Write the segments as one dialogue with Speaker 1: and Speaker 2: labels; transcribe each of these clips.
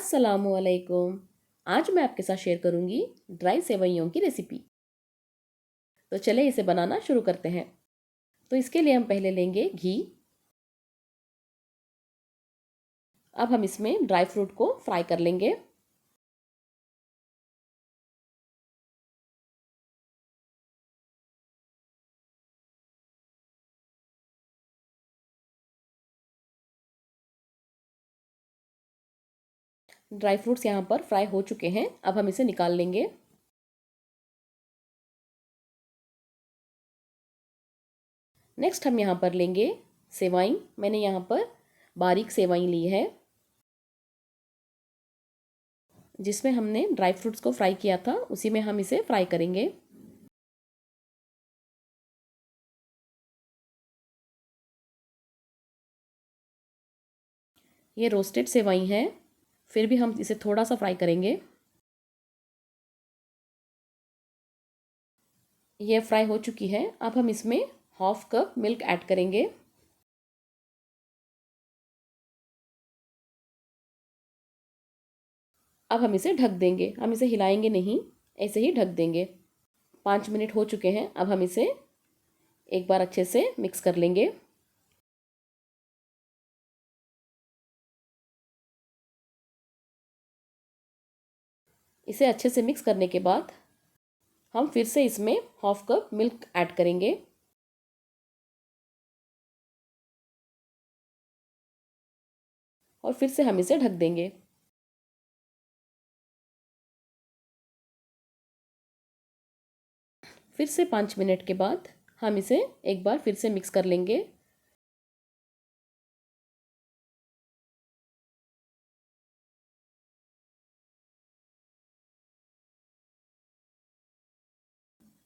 Speaker 1: अस्सलामुअलैकुम। आज मैं आपके साथ शेयर करूंगी ड्राई सेवइयों की रेसिपी। तो चले इसे बनाना शुरू करते हैं। तो इसके लिए हम पहले लेंगे घी। अब हम इसमें ड्राई फ्रूट को फ्राई कर लेंगे। ड्राई फ्रूट्स यहाँ पर फ्राई हो चुके हैं। अब हम इसे निकाल लेंगे। नेक्स्ट हम यहाँ पर लेंगे सेवई। मैंने यहाँ पर बारीक सेवई ली है, जिसमें हमने ड्राई फ्रूट्स को फ्राई किया था, उसी में हम इसे फ्राई करेंगे। ये रोस्टेड सेवई है, फिर भी हम इसे थोड़ा सा फ्राई करेंगे। ये फ्राई हो चुकी है। अब हम इसमें हाफ कप मिल्क ऐड करेंगे। अब हम इसे ढक देंगे। हम इसे हिलाएंगे नहीं, ऐसे ही ढक देंगे। 5 मिनट हो चुके हैं। अब हम इसे एक बार अच्छे से मिक्स कर लेंगे। इसे अच्छे से मिक्स करने के बाद हम फिर से इसमें हाफ कप मिल्क ऐड करेंगे। और फिर से हम इसे ढक देंगे। फिर से 5 मिनट के बाद हम इसे एक बार फिर से मिक्स कर लेंगे।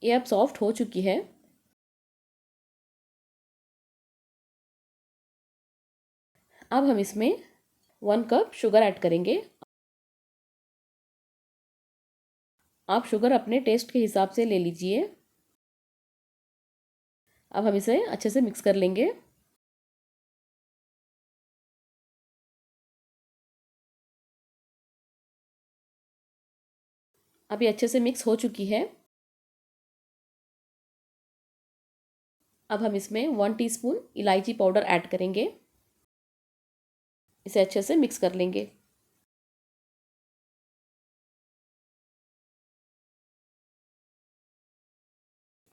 Speaker 1: ये अब सॉफ्ट हो चुकी है। अब हम इसमें 1 कप शुगर ऐड करेंगे। आप शुगर अपने टेस्ट के हिसाब से ले लीजिए। अब हम इसे अच्छे से मिक्स कर लेंगे। अब ये अच्छे से मिक्स हो चुकी है। अब हम इसमें 1 टीस्पून इलायची पाउडर ऐड करेंगे। इसे अच्छे से मिक्स कर लेंगे।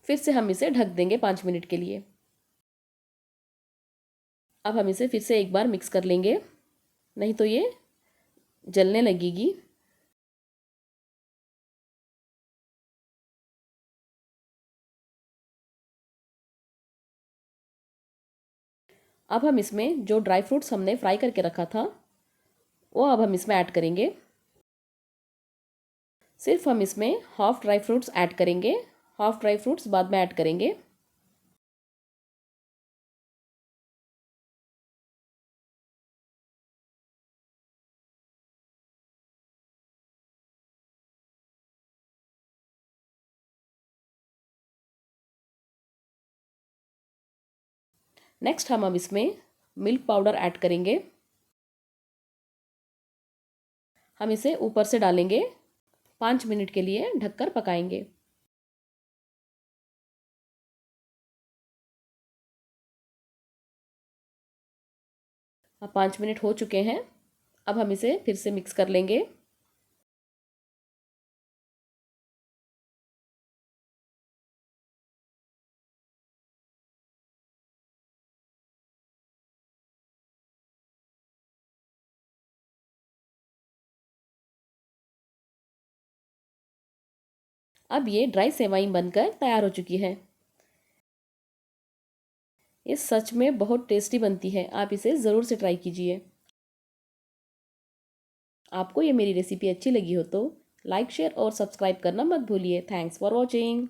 Speaker 1: फिर से हम इसे ढक देंगे 5 मिनट के लिए। अब हम इसे फिर से एक बार मिक्स कर लेंगे, नहीं तो ये जलने लगेगी। अब हम इसमें जो ड्राई फ्रूट्स हमने फ्राई करके रखा था, वो अब हम इसमें ऐड करेंगे। सिर्फ हम इसमें हाफ ड्राई फ्रूट्स ऐड करेंगे। हाफ ड्राई फ्रूट्स बाद में ऐड करेंगे। नेक्स्ट हम अब इसमें मिल्क पाउडर ऐड करेंगे। हम इसे ऊपर से डालेंगे। 5 मिनट के लिए ढककर पकाएंगे। अब 5 मिनट हो चुके हैं। अब हम इसे फिर से मिक्स कर लेंगे। अब ये ड्राई सेवई बनकर तैयार हो चुकी है। ये सच में बहुत टेस्टी बनती है। आप इसे ज़रूर से ट्राई कीजिए। आपको ये मेरी रेसिपी अच्छी लगी हो तो लाइक, शेयर और सब्सक्राइब करना मत भूलिए। Thanks for watching.